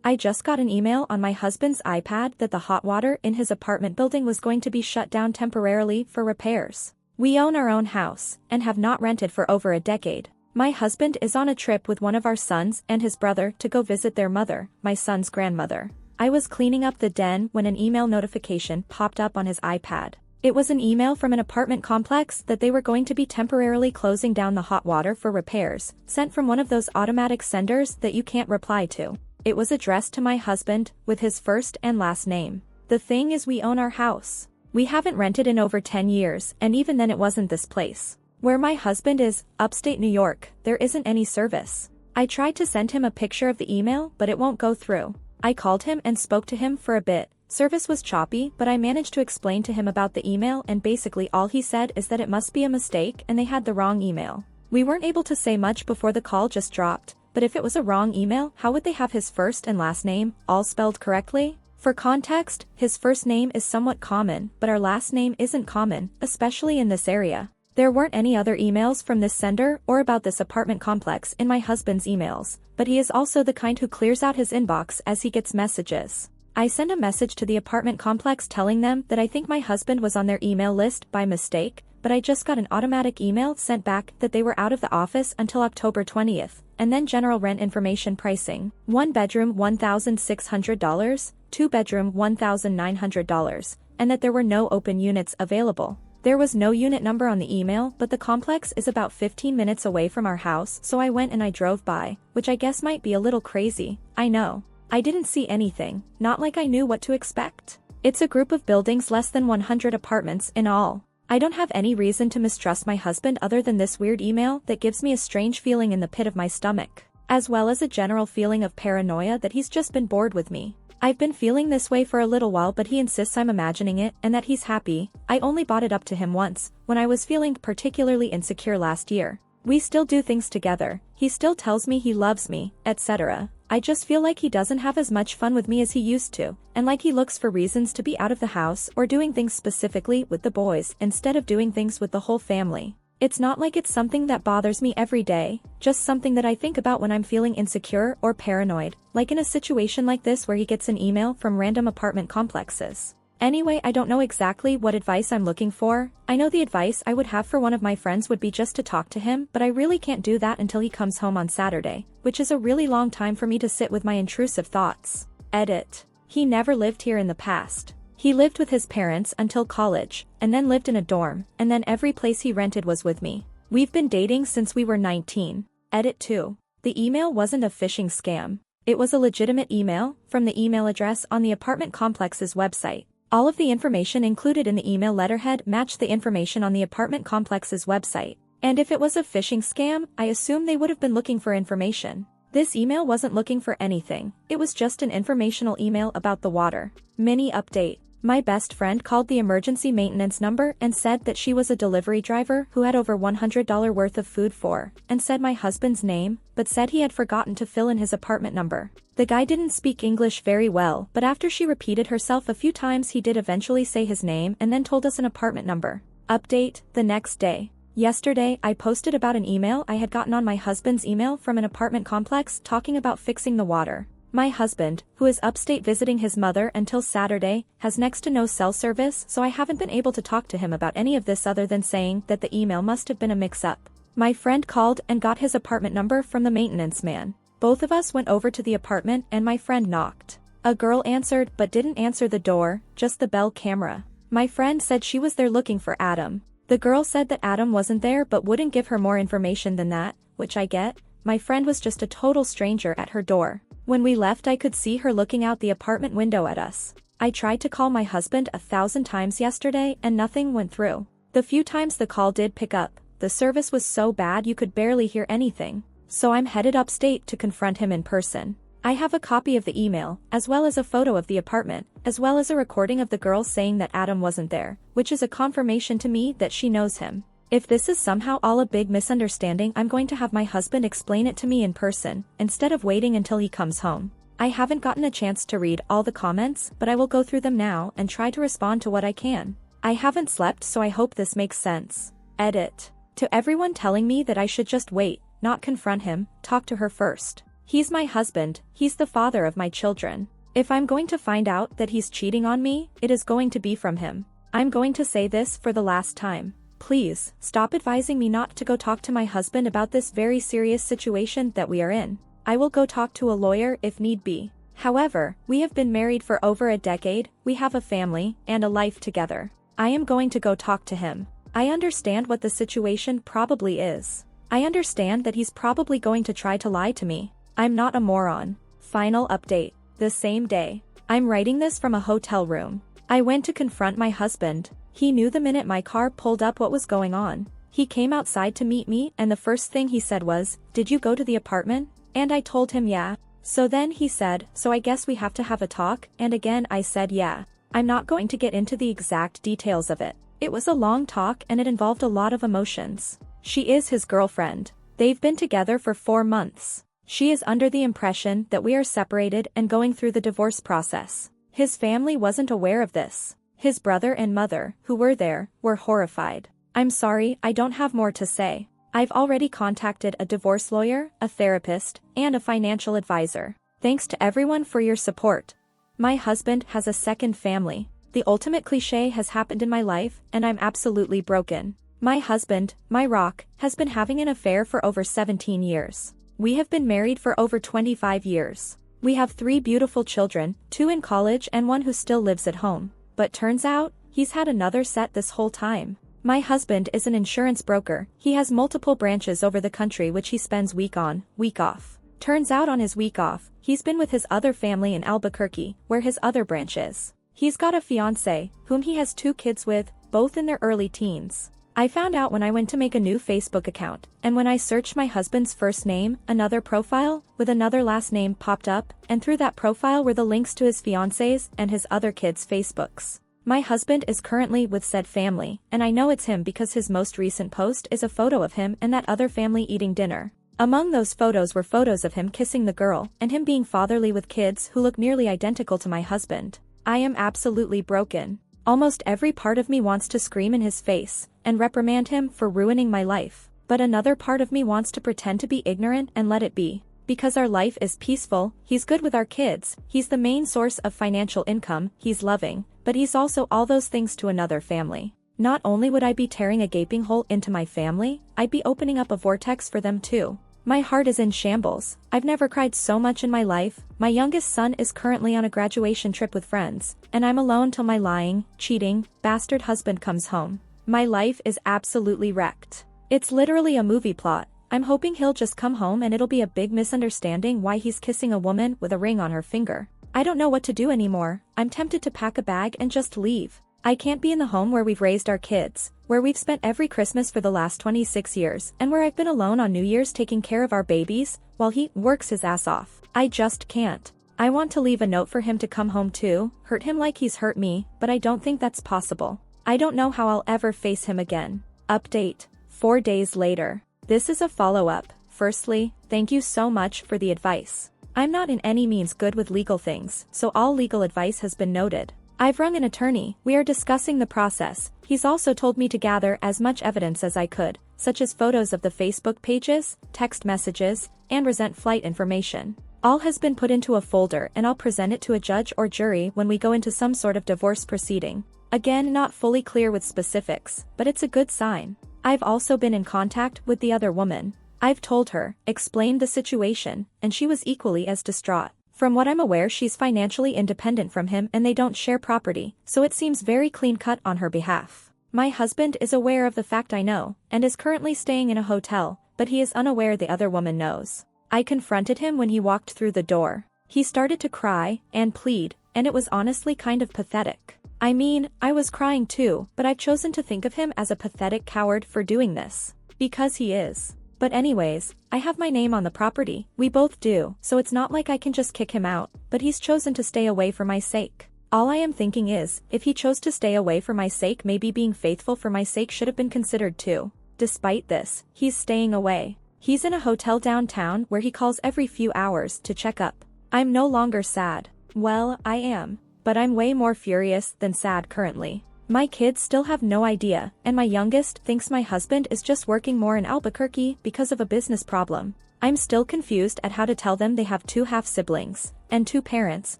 I just got an email on my husband's iPad that the hot water in his apartment building was going to be shut down temporarily for repairs. We own our own house and have not rented for over a decade. My husband is on a trip with one of our sons and his brother to go visit their mother, my son's grandmother. I was cleaning up the den when an email notification popped up on his iPad. It was an email from an apartment complex that they were going to be temporarily closing down the hot water for repairs, sent from one of those automatic senders that you can't reply to. It was addressed to my husband, with his first and last name. The thing is, we own our house. We haven't rented in over 10 years, and even then it wasn't this place. Where my husband is, upstate New York, there isn't any service. I tried to send him a picture of the email, but it won't go through. I called him and spoke to him for a bit. Service was choppy, but I managed to explain to him about the email, and basically all he said is that it must be a mistake and they had the wrong email. We weren't able to say much before the call just dropped, but if it was a wrong email, how would they have his first and last name, all spelled correctly? For context, his first name is somewhat common, but our last name isn't common, especially in this area. There weren't any other emails from this sender or about this apartment complex in my husband's emails, but he is also the kind who clears out his inbox as he gets messages. I sent a message to the apartment complex telling them that I think my husband was on their email list by mistake, but I just got an automatic email sent back that they were out of the office until October 20th, and then general rent information pricing. 1 bedroom $1,600, 2 bedroom $1,900, and that there were no open units available. There was no unit number on the email, but the complex is about 15 minutes away from our house, so I went and I drove by, which I guess might be a little crazy, I know. I didn't see anything, not like I knew what to expect. It's a group of buildings, less than 100 apartments in all. I don't have any reason to mistrust my husband other than this weird email that gives me a strange feeling in the pit of my stomach, as well as a general feeling of paranoia that he's just been bored with me. I've been feeling this way for a little while, but he insists I'm imagining it and that he's happy. I only brought it up to him once, when I was feeling particularly insecure last year. We still do things together, he still tells me he loves me, etc. I just feel like he doesn't have as much fun with me as he used to, and like he looks for reasons to be out of the house or doing things specifically with the boys instead of doing things with the whole family. It's not like it's something that bothers me every day, just something that I think about when I'm feeling insecure or paranoid, like in a situation like this where he gets an email from random apartment complexes. Anyway, I don't know exactly what advice I'm looking for. I know the advice I would have for one of my friends would be just to talk to him, but I really can't do that until he comes home on Saturday, which is a really long time for me to sit with my intrusive thoughts. Edit. He never lived here in the past. He lived with his parents until college, and then lived in a dorm, and then every place he rented was with me. We've been dating since we were 19. Edit 2. The email wasn't a phishing scam. It was a legitimate email, from the email address on the apartment complex's website. All of the information included in the email letterhead matched the information on the apartment complex's website. And if it was a phishing scam, I assume they would have been looking for information. This email wasn't looking for anything, it was just an informational email about the water. Mini update. My best friend called the emergency maintenance number and said that she was a delivery driver who had over $100 worth of food for, and said my husband's name, but said he had forgotten to fill in his apartment number. The guy didn't speak English very well, but after she repeated herself a few times he did eventually say his name and then told us an apartment number. Update, the next day. Yesterday, I posted about an email I had gotten on my husband's email from an apartment complex talking about fixing the water. My husband, who is upstate visiting his mother until Saturday, has next to no cell service, so I haven't been able to talk to him about any of this other than saying that the email must have been a mix-up. My friend called and got his apartment number from the maintenance man. Both of us went over to the apartment and my friend knocked. A girl answered but didn't answer the door, just the bell camera. My friend said she was there looking for Adam. The girl said that Adam wasn't there but wouldn't give her more information than that, which I get. My friend was just a total stranger at her door. When we left, I could see her looking out the apartment window at us. I tried to call my husband 1,000 times yesterday and nothing went through. The few times the call did pick up, the service was so bad you could barely hear anything. So I'm headed upstate to confront him in person. I have a copy of the email, as well as a photo of the apartment, as well as a recording of the girl saying that Adam wasn't there, which is a confirmation to me that she knows him. If this is somehow all a big misunderstanding, I'm going to have my husband explain it to me in person, instead of waiting until he comes home. I haven't gotten a chance to read all the comments, but I will go through them now and try to respond to what I can. I haven't slept, so I hope this makes sense. Edit. To everyone telling me that I should just wait, not confront him, talk to her first. He's my husband, he's the father of my children. If I'm going to find out that he's cheating on me, it is going to be from him. I'm going to say this for the last time. Please, stop advising me not to go talk to my husband about this very serious situation that we are in. I will go talk to a lawyer if need be. However, we have been married for over a decade, we have a family, and a life together. I am going to go talk to him. I understand what the situation probably is. I understand that he's probably going to try to lie to me. I'm not a moron. Final update. The same day. I'm writing this from a hotel room. I went to confront my husband. He knew the minute my car pulled up what was going on. He came outside to meet me and the first thing he said was, "Did you go to the apartment?" And I told him yeah. So then he said, "So I guess we have to have a talk," and again I said yeah. I'm not going to get into the exact details of it. It was a long talk and it involved a lot of emotions. She is his girlfriend. They've been together for 4 months. She is under the impression that we are separated and going through the divorce process. His family wasn't aware of this. His brother and mother, who were there, were horrified. I'm sorry, I don't have more to say. I've already contacted a divorce lawyer, a therapist, and a financial advisor. Thanks to everyone for your support. My husband has a second family. The ultimate cliché has happened in my life, and I'm absolutely broken. My husband, my rock, has been having an affair for over 17 years. We have been married for over 25 years. We have 3 beautiful children, 2 in college and 1 who still lives at home. But turns out, he's had another set this whole time. My husband is an insurance broker. He has multiple branches over the country which he spends week on, week off. Turns out on his week off, he's been with his other family in Albuquerque, where his other branch is. He's got a fiancée, whom he has 2 kids with, both in their early teens. I found out when I went to make a new Facebook account, and when I searched my husband's first name, another profile, with another last name popped up, and through that profile were the links to his fiancé's and his other kids' Facebooks. My husband is currently with said family, and I know it's him because his most recent post is a photo of him and that other family eating dinner. Among those photos were photos of him kissing the girl, and him being fatherly with kids who look nearly identical to my husband. I am absolutely broken. Almost every part of me wants to scream in his face, and reprimand him for ruining my life, but another part of me wants to pretend to be ignorant and let it be. Because our life is peaceful, he's good with our kids, he's the main source of financial income, he's loving, but he's also all those things to another family. Not only would I be tearing a gaping hole into my family, I'd be opening up a vortex for them too. My heart is in shambles. I've never cried so much in my life. My youngest son is currently on a graduation trip with friends, and I'm alone till my lying, cheating, bastard husband comes home. My life is absolutely wrecked. It's literally a movie plot. I'm hoping he'll just come home and it'll be a big misunderstanding why he's kissing a woman with a ring on her finger. I don't know what to do anymore. I'm tempted to pack a bag and just leave. I can't be in the home where we've raised our kids, where we've spent every Christmas for the last 26 years, and where I've been alone on New Year's taking care of our babies, while he works his ass off. I just can't. I want to leave a note for him to come home too, hurt him like he's hurt me, but I don't think that's possible. I don't know how I'll ever face him again. Update. 4 days later. This is a follow-up. Firstly, thank you so much for the advice. I'm not in any means good with legal things, so all legal advice has been noted. I've rung an attorney, we are discussing the process. He's also told me to gather as much evidence as I could, such as photos of the Facebook pages, text messages, and recent flight information. All has been put into a folder and I'll present it to a judge or jury when we go into some sort of divorce proceeding. Again, not fully clear with specifics, but it's a good sign. I've also been in contact with the other woman. I've told her, explained the situation, and she was equally as distraught. From what I'm aware, she's financially independent from him and they don't share property, so it seems very clean-cut on her behalf. My husband is aware of the fact I know, and is currently staying in a hotel, but he is unaware the other woman knows. I confronted him when he walked through the door. He started to cry and plead, and it was honestly kind of pathetic. I mean, I was crying too, but I've chosen to think of him as a pathetic coward for doing this. Because he is. But anyways, I have my name on the property, we both do, so it's not like I can just kick him out, but he's chosen to stay away for my sake. All I am thinking is, if he chose to stay away for my sake, maybe being faithful for my sake should have been considered too. Despite this, he's staying away. He's in a hotel downtown where he calls every few hours to check up. I'm no longer sad. Well, I am. But I'm way more furious than sad currently. My kids still have no idea, and my youngest thinks my husband is just working more in Albuquerque because of a business problem. I'm still confused at how to tell them they have 2 half-siblings, and 2 parents,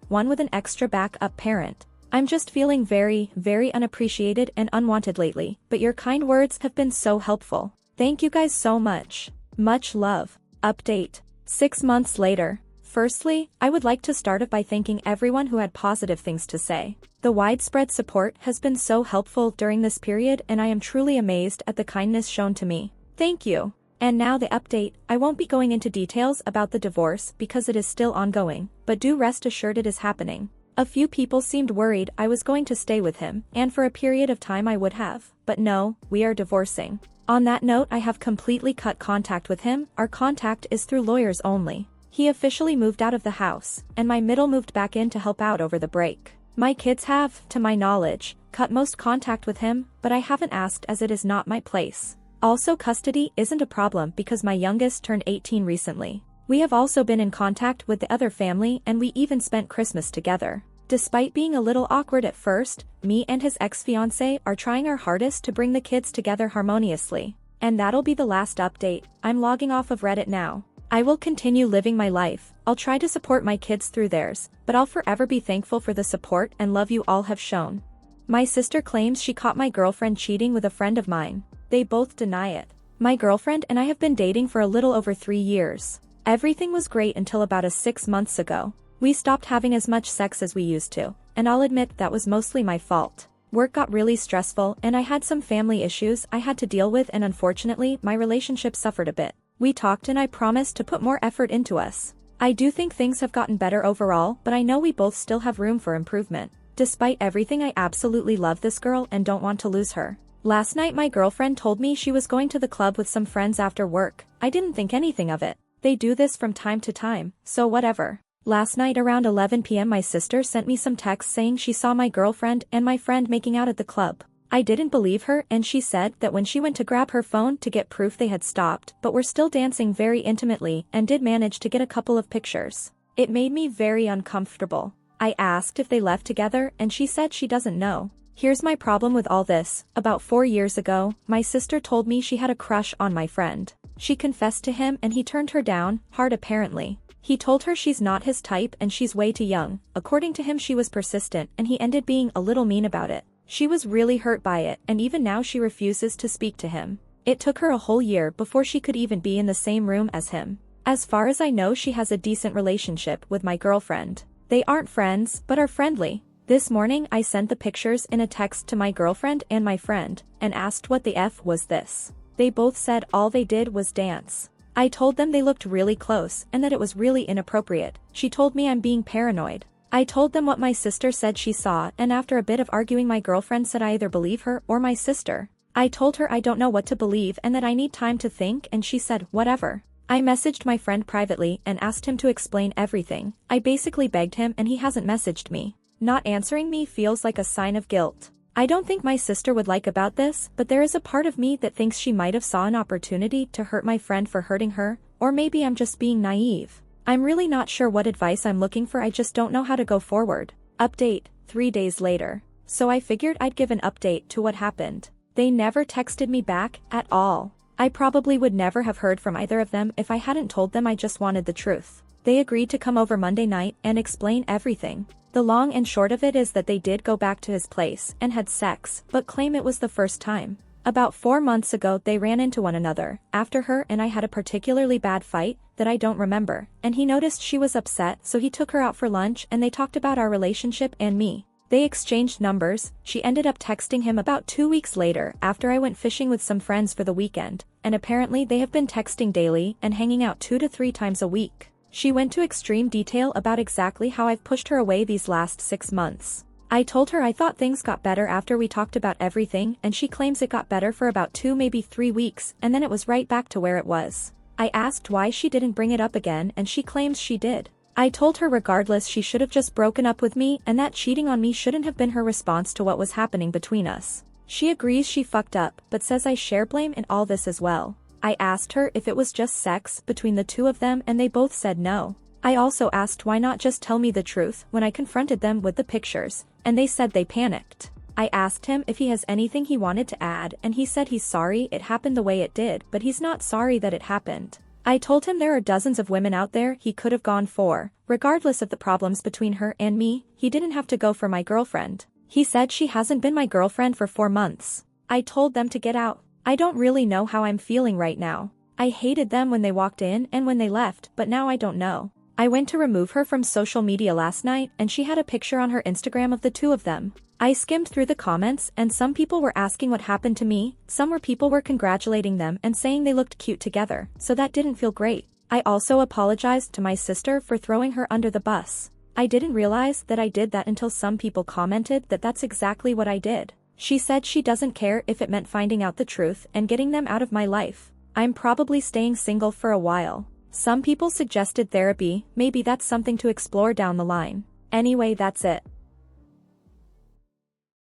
one with an extra backup parent. I'm just feeling very, very unappreciated and unwanted lately, but your kind words have been so helpful. Thank you guys so much. Much love. Update. 6 months later. Firstly, I would like to start off by thanking everyone who had positive things to say. The widespread support has been so helpful during this period, and I am truly amazed at the kindness shown to me. Thank you. And now the update. I won't be going into details about the divorce because it is still ongoing, but do rest assured it is happening. A few people seemed worried I was going to stay with him, and for a period of time I would have, but no, we are divorcing. On that note, I have completely cut contact with him. Our contact is through lawyers only. He officially moved out of the house, and my middle moved back in to help out over the break. My kids have, to my knowledge, cut most contact with him, but I haven't asked as it is not my place. Also, custody isn't a problem because my youngest turned 18 recently. We have also been in contact with the other family, and we even spent Christmas together. Despite being a little awkward at first, me and his ex-fiancé are trying our hardest to bring the kids together harmoniously. And that'll be the last update. I'm logging off of Reddit now. I will continue living my life. I'll try to support my kids through theirs, but I'll forever be thankful for the support and love you all have shown. My sister claims she caught my girlfriend cheating with a friend of mine. They both deny it. My girlfriend and I have been dating for a little over 3 years. Everything was great until about 6 months ago. We stopped having as much sex as we used to, and I'll admit that was mostly my fault. Work got really stressful and I had some family issues I had to deal with, and unfortunately my relationship suffered a bit. We talked and I promised to put more effort into us. I do think things have gotten better overall, but I know we both still have room for improvement. Despite everything, I absolutely love this girl and don't want to lose her. Last night my girlfriend told me she was going to the club with some friends after work. I didn't think anything of it. They do this from time to time, so whatever. Last night around 11 p.m. my sister sent me some texts saying she saw my girlfriend and my friend making out at the club. I didn't believe her, and she said that when she went to grab her phone to get proof they had stopped but were still dancing very intimately and did manage to get a couple of pictures. It made me very uncomfortable. I asked if they left together and she said she doesn't know. Here's my problem with all this. About 4 years ago, my sister told me she had a crush on my friend. She confessed to him and he turned her down, hard apparently. He told her she's not his type and she's way too young. According to him she was persistent and he ended being a little mean about it. She was really hurt by it, and even now she refuses to speak to him. It took her a whole year before she could even be in the same room as him. As far as I know she has a decent relationship with my girlfriend. They aren't friends, but are friendly. This morning I sent the pictures in a text to my girlfriend and my friend, and asked what the F was this. They both said all they did was dance. I told them they looked really close and that it was really inappropriate. She told me I'm being paranoid. I told them what my sister said she saw, and after a bit of arguing my girlfriend said I either believe her or my sister. I told her I don't know what to believe and that I need time to think, and she said whatever. I messaged my friend privately and asked him to explain everything. I basically begged him and he hasn't messaged me. Not answering me feels like a sign of guilt. I don't think my sister would like about this, but there is a part of me that thinks she might have saw an opportunity to hurt my friend for hurting her, or maybe I'm just being naive. I'm really not sure what advice I'm looking for, I just don't know how to go forward. Update, 3 days later. So I figured I'd give an update to what happened. They never texted me back, at all. I probably would never have heard from either of them if I hadn't told them I just wanted the truth. They agreed to come over Monday night and explain everything. The long and short of it is that they did go back to his place and had sex, but claim it was the first time. About 4 months ago they ran into one another, after her and I had a particularly bad fight that I don't remember, and he noticed she was upset so he took her out for lunch and they talked about our relationship and me. They exchanged numbers. She ended up texting him about 2 weeks later after I went fishing with some friends for the weekend, and apparently they have been texting daily and hanging out 2 to 3 times a week. She went to extreme detail about exactly how I've pushed her away these last 6 months. I told her I thought things got better after we talked about everything, and she claims it got better for about 2, maybe 3 weeks, and then it was right back to where it was. I asked why she didn't bring it up again and she claims she did. I told her regardless she should have just broken up with me and that cheating on me shouldn't have been her response to what was happening between us. She agrees she fucked up, but says I share blame in all this as well. I asked her if it was just sex between the two of them and they both said no. I also asked why not just tell me the truth when I confronted them with the pictures, and they said they panicked. I asked him if he has anything he wanted to add and he said he's sorry it happened the way it did, but he's not sorry that it happened. I told him there are dozens of women out there he could have gone for, regardless of the problems between her and me. He didn't have to go for my girlfriend. He said she hasn't been my girlfriend for 4 months. I told them to get out. I don't really know how I'm feeling right now. I hated them when they walked in and when they left, but now I don't know. I went to remove her from social media last night and she had a picture on her Instagram of the two of them. I skimmed through the comments and some people were asking what happened to me, people were congratulating them and saying they looked cute together, so that didn't feel great. I also apologized to my sister for throwing her under the bus. I didn't realize that I did that until some people commented that that's exactly what I did. She said she doesn't care if it meant finding out the truth and getting them out of my life. I'm probably staying single for a while. Some people suggested therapy, maybe that's something to explore down the line. Anyway, that's it.